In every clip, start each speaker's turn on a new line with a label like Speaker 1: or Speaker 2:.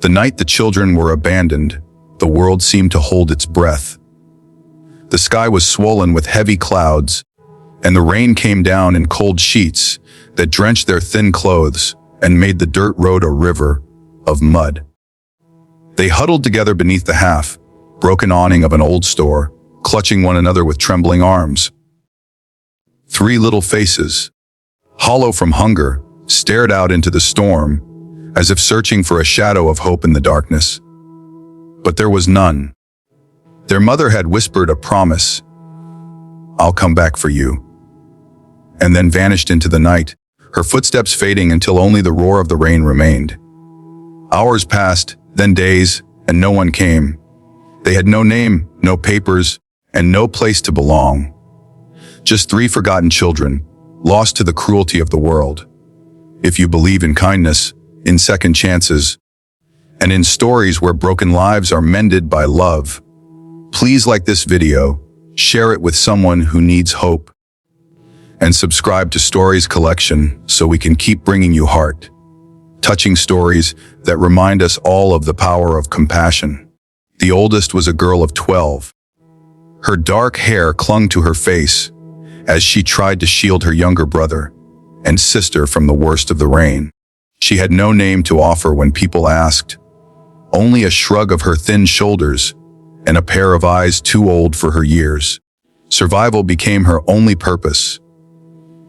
Speaker 1: The night the children were abandoned, the world seemed to hold its breath. The sky was swollen with heavy clouds, and the rain came down in cold sheets that drenched their thin clothes and made the dirt road a river of mud. They huddled together beneath the half-broken awning of an old store, clutching one another with trembling arms. 3 little faces, hollow from hunger, stared out into the storm, as if searching for a shadow of hope in the darkness. But there was none. Their mother had whispered a promise, "I'll come back for you," and then vanished into the night, her footsteps fading until only the roar of the rain remained. Hours passed, then days, and no one came. They had no name, no papers, and no place to belong. Just 3 forgotten children, lost to the cruelty of the world. If you believe in kindness, in second chances, and in stories where broken lives are mended by love, please like this video, share it with someone who needs hope, and subscribe to Stories Collection so we can keep bringing you heart-touching stories that remind us all of the power of compassion. The oldest was a girl of 12. Her dark hair clung to her face as she tried to shield her younger brother and sister from the worst of the rain. She had no name to offer when people asked, only a shrug of her thin shoulders and a pair of eyes too old for her years. Survival became her only purpose.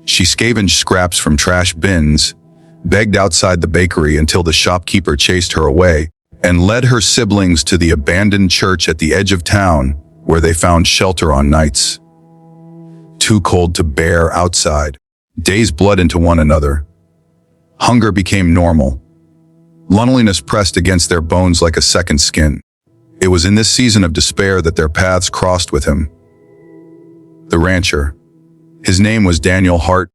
Speaker 1: She scavenged scraps from trash bins, begged outside the bakery until the shopkeeper chased her away, and led her siblings to the abandoned church at the edge of town where they found shelter on nights too cold to bear outside. Days bled into one another. Hunger became normal. Loneliness pressed against their bones like a second skin. It was in this season of despair that their paths crossed with him. The rancher. His name was Daniel Hart,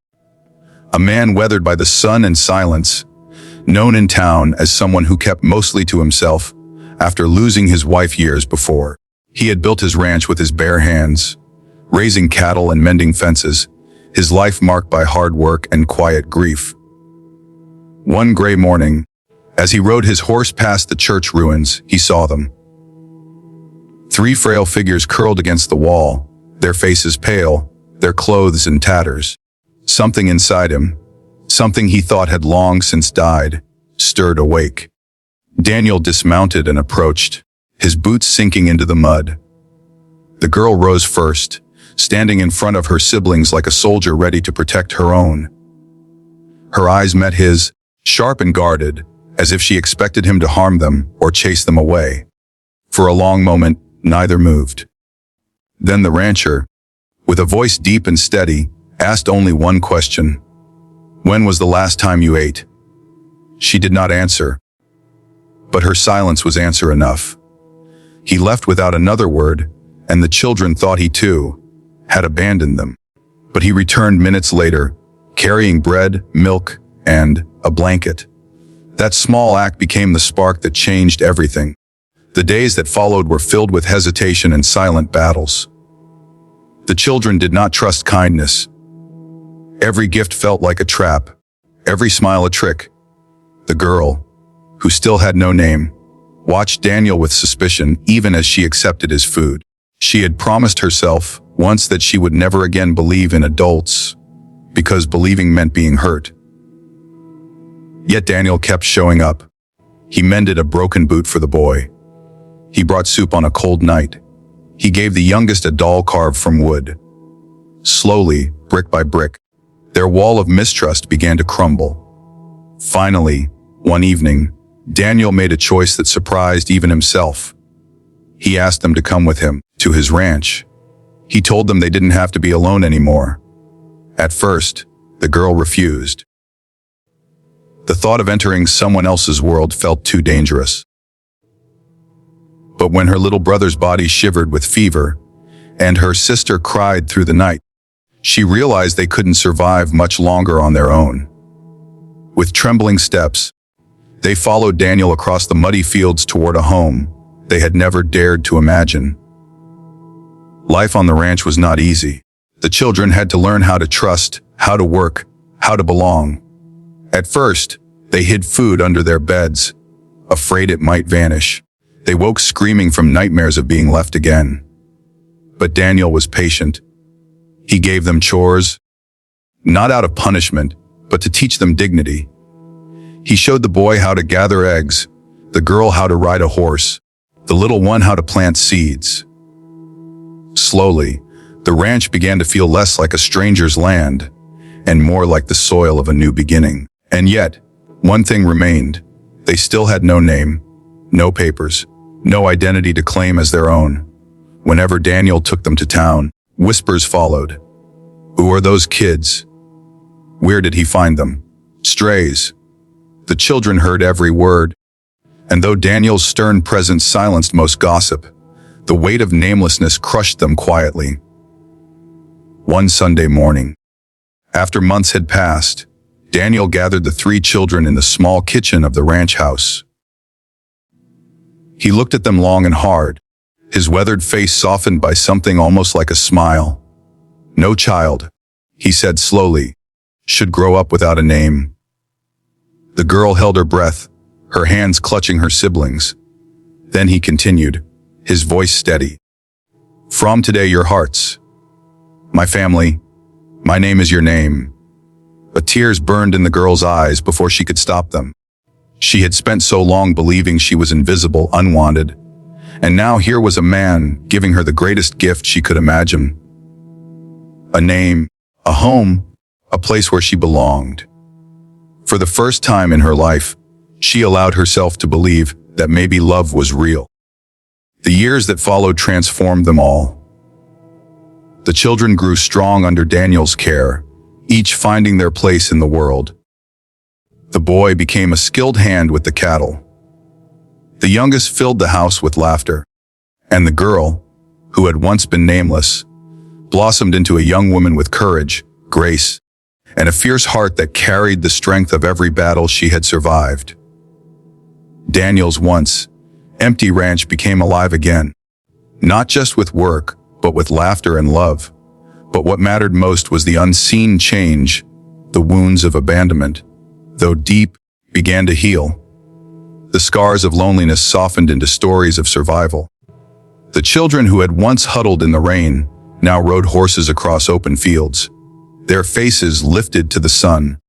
Speaker 1: a man weathered by the sun and silence, known in town as someone who kept mostly to himself after losing his wife years before. He had built his ranch with his bare hands, raising cattle and mending fences, his life marked by hard work and quiet grief. One gray morning, as he rode his horse past the church ruins, he saw them. 3 frail figures curled against the wall, their faces pale, their clothes in tatters. Something inside him, something he thought had long since died, stirred awake. Daniel dismounted and approached, his boots sinking into the mud. The girl rose first, standing in front of her siblings like a soldier ready to protect her own. Her eyes met his, sharp and guarded, as if she expected him to harm them or chase them away. For a long moment, neither moved. Then the rancher, with a voice deep and steady, asked only one question. "When was the last time you ate?" She did not answer, but her silence was answer enough. He left without another word, and the children thought he too had abandoned them. But he returned minutes later, carrying bread, milk, and a blanket. That small act became the spark that changed everything. The days that followed were filled with hesitation and silent battles. The children did not trust kindness. Every gift felt like a trap, every smile a trick. The girl, who still had no name, watched Daniel with suspicion even as she accepted his food. She had promised herself once that she would never again believe in adults, because believing meant being hurt. Yet Daniel kept showing up. He mended a broken boot for the boy. He brought soup on a cold night. He gave the youngest a doll carved from wood. Slowly, brick by brick, their wall of mistrust began to crumble. Finally, one evening, Daniel made a choice that surprised even himself. He asked them to come with him to his ranch. He told them they didn't have to be alone anymore. At first, the girl refused. The thought of entering someone else's world felt too dangerous. But when her little brother's body shivered with fever, and her sister cried through the night, she realized they couldn't survive much longer on their own. With trembling steps, they followed Daniel across the muddy fields toward a home they had never dared to imagine. Life on the ranch was not easy. The children had to learn how to trust, how to work, how to belong. At first, they hid food under their beds, afraid it might vanish. They woke screaming from nightmares of being left again. But Daniel was patient. He gave them chores, not out of punishment, but to teach them dignity. He showed the boy how to gather eggs, the girl how to ride a horse, the little one how to plant seeds. Slowly, the ranch began to feel less like a stranger's land and more like the soil of a new beginning. And yet, one thing remained. They still had no name, no papers, no identity to claim as their own. Whenever Daniel took them to town, whispers followed. Who are those kids? Where did he find them? Strays. The children heard every word. And though Daniel's stern presence silenced most gossip, the weight of namelessness crushed them quietly. One Sunday morning, after months had passed, Daniel gathered the 3 children in the small kitchen of the ranch house. He looked at them long and hard, his weathered face softened by something almost like a smile. No child, he said slowly, should grow up without a name. The girl held her breath, her hands clutching her siblings. Then he continued, his voice steady. From today, your hearts. My family, my name is your name. But tears burned in the girl's eyes before she could stop them. She had spent so long believing she was invisible, unwanted, and now here was a man giving her the greatest gift she could imagine. A name, a home, a place where she belonged. For the first time in her life, she allowed herself to believe that maybe love was real. The years that followed transformed them all. The children grew strong under Daniel's care, each finding their place in the world. The boy became a skilled hand with the cattle. The youngest filled the house with laughter, and the girl, who had once been nameless, blossomed into a young woman with courage, grace, and a fierce heart that carried the strength of every battle she had survived. Daniel's once empty ranch became alive again, not just with work, but with laughter and love. But what mattered most was the unseen change. The wounds of abandonment, though deep, began to heal. The scars of loneliness softened into stories of survival. The children who had once huddled in the rain now rode horses across open fields, their faces lifted to the sun,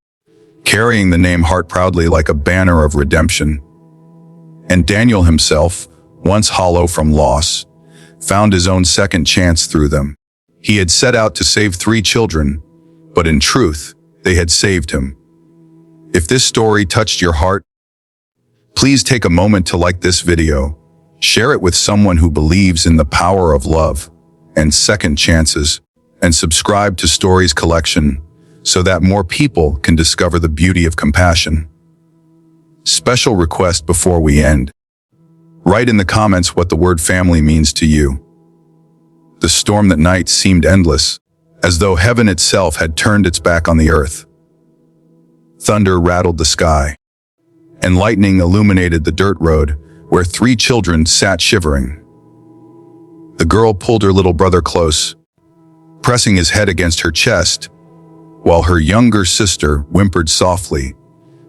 Speaker 1: carrying the name Heart proudly like a banner of redemption. And Daniel himself, once hollow from loss, found his own second chance through them. He had set out to save 3 children, but in truth, they had saved him. If this story touched your heart, please take a moment to like this video, share it with someone who believes in the power of love and second chances, and subscribe to Stories Collection so that more people can discover the beauty of compassion. Special request before we end. Write in the comments what the word family means to you. The storm that night seemed endless, as though heaven itself had turned its back on the earth. Thunder rattled the sky, and lightning illuminated the dirt road where 3 children sat shivering. The girl pulled her little brother close, pressing his head against her chest, while her younger sister whimpered softly,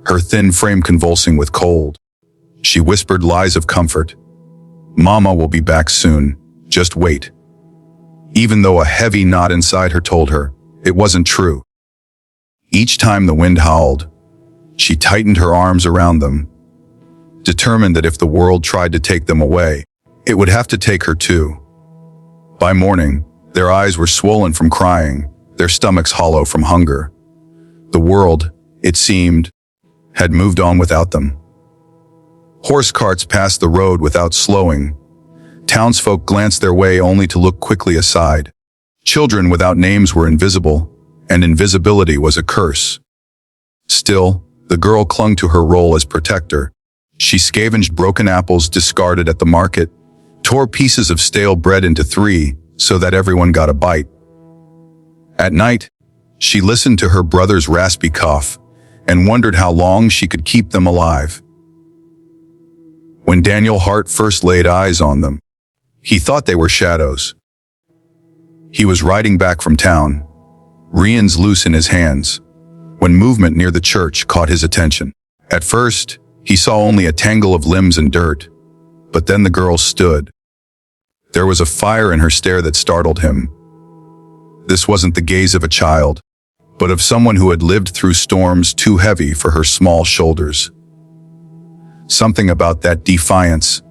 Speaker 1: her thin frame convulsing with cold. She whispered lies of comfort. Mama will be back soon, just wait. Even though a heavy knot inside her told her it wasn't true. Each time the wind howled, she tightened her arms around them, determined that if the world tried to take them away, it would have to take her too. By morning, their eyes were swollen from crying, their stomachs hollow from hunger. The world, it seemed, had moved on without them. Horse carts passed the road without slowing. Townsfolk glanced their way only to look quickly aside. Children without names were invisible, and invisibility was a curse. Still, the girl clung to her role as protector. She scavenged broken apples discarded at the market, tore pieces of stale bread into 3 so that everyone got a bite. At night, she listened to her brother's raspy cough and wondered how long she could keep them alive. When Daniel Hart first laid eyes on them, he thought they were shadows. He was riding back from town, reins loose in his hands, when movement near the church caught his attention. At first, He saw only a tangle of limbs and dirt, but then the girl stood. There was a fire in her stare that startled him. This wasn't the gaze of a child, but of someone who had lived through storms too heavy for her small shoulders. Something about that defiance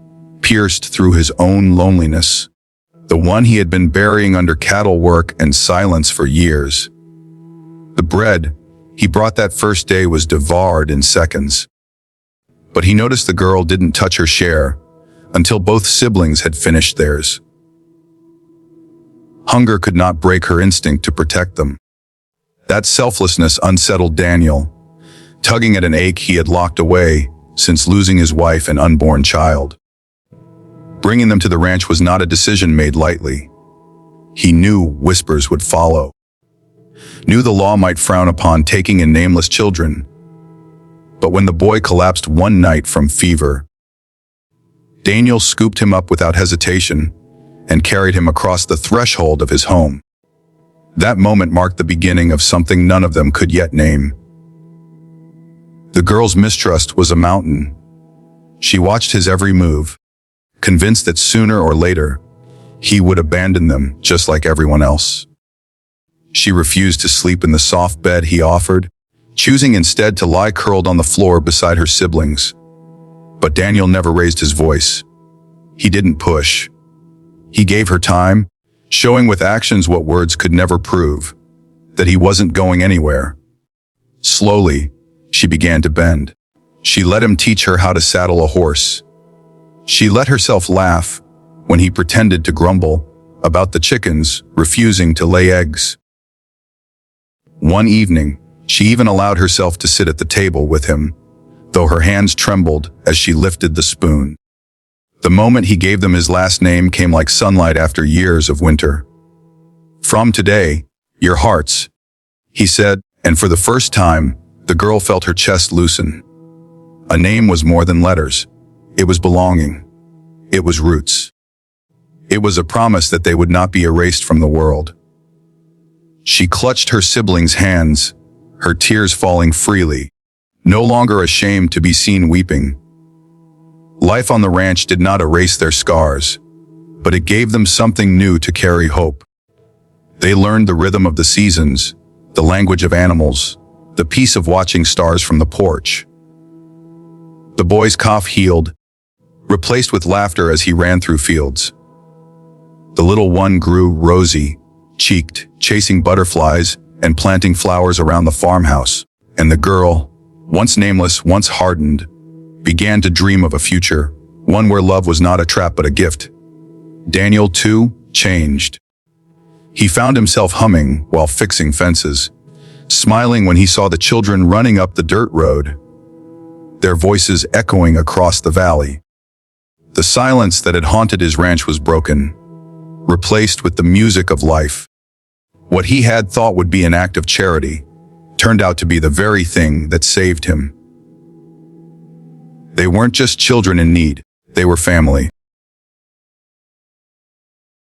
Speaker 1: pierced through his own loneliness, the one he had been burying under cattle work and silence for years. The bread he brought that first day was devoured in seconds. But he noticed the girl didn't touch her share until both siblings had finished theirs. Hunger could not break her instinct to protect them. That selflessness unsettled Daniel, tugging at an ache he had locked away since losing his wife and unborn child. Bringing them to the ranch was not a decision made lightly. He knew whispers would follow. Knew the law might frown upon taking in nameless children. But when the boy collapsed one night from fever, Daniel scooped him up without hesitation and carried him across the threshold of his home. That moment marked the beginning of something none of them could yet name. The girl's mistrust was a mountain. She watched his every move, convinced that sooner or later, he would abandon them just like everyone else. She refused to sleep in the soft bed he offered, choosing instead to lie curled on the floor beside her siblings. But Daniel never raised his voice. He didn't push. He gave her time, showing with actions what words could never prove, that he wasn't going anywhere. Slowly, she began to bend. She let him teach her how to saddle a horse. She let herself laugh when he pretended to grumble about the chickens refusing to lay eggs. One evening, she even allowed herself to sit at the table with him, though her hands trembled as she lifted the spoon. The moment he gave them his last name came like sunlight after years of winter. "From today, your hearts," he said, and for the first time, the girl felt her chest loosen. A name was more than letters. It was belonging. It was roots. It was a promise that they would not be erased from the world. She clutched her siblings' hands, her tears falling freely, no longer ashamed to be seen weeping. Life on the ranch did not erase their scars, but it gave them something new to carry hope. They learned the rhythm of the seasons, the language of animals, the peace of watching stars from the porch. The boy's cough healed, replaced with laughter as he ran through fields. The little one grew rosy-cheeked, chasing butterflies and planting flowers around the farmhouse, and the girl, once nameless, once hardened, began to dream of a future, one where love was not a trap but a gift. Daniel, too, changed. He found himself humming while fixing fences, smiling when he saw the children running up the dirt road, their voices echoing across the valley. The silence that had haunted his ranch was broken, replaced with the music of life. What he had thought would be an act of charity turned out to be the very thing that saved him. They weren't just children in need, they were family.